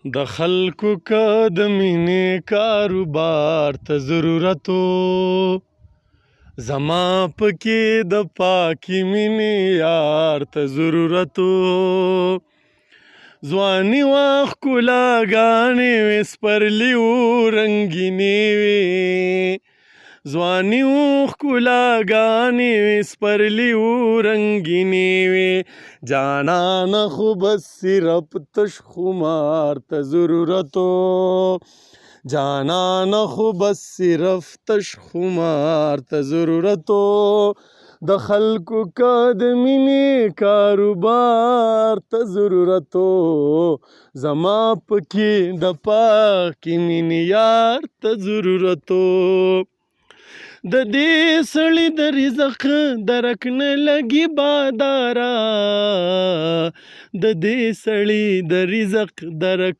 د خلکو که د مینې کاروبار ته ضرورتو زما پکې د پاکي مینې یار ته ضرورتو ځواني وه ښکلاګانې وې سپرلي و رنګینې وې ځواني و ښکلاګانې وې سپرلي و رنګینې وې جانانه خو بس صرف تش خمار ته ضرورتو جانانه خو بس صرف تش خمار ته ضرورتو د خلکو که د مینې کاروبار ته ضرورتو زما پکې د پاکې مینې یار ته ضرورتو د دې سړي د رزق درک نه لګي بادارا د دې سړي د رزق درک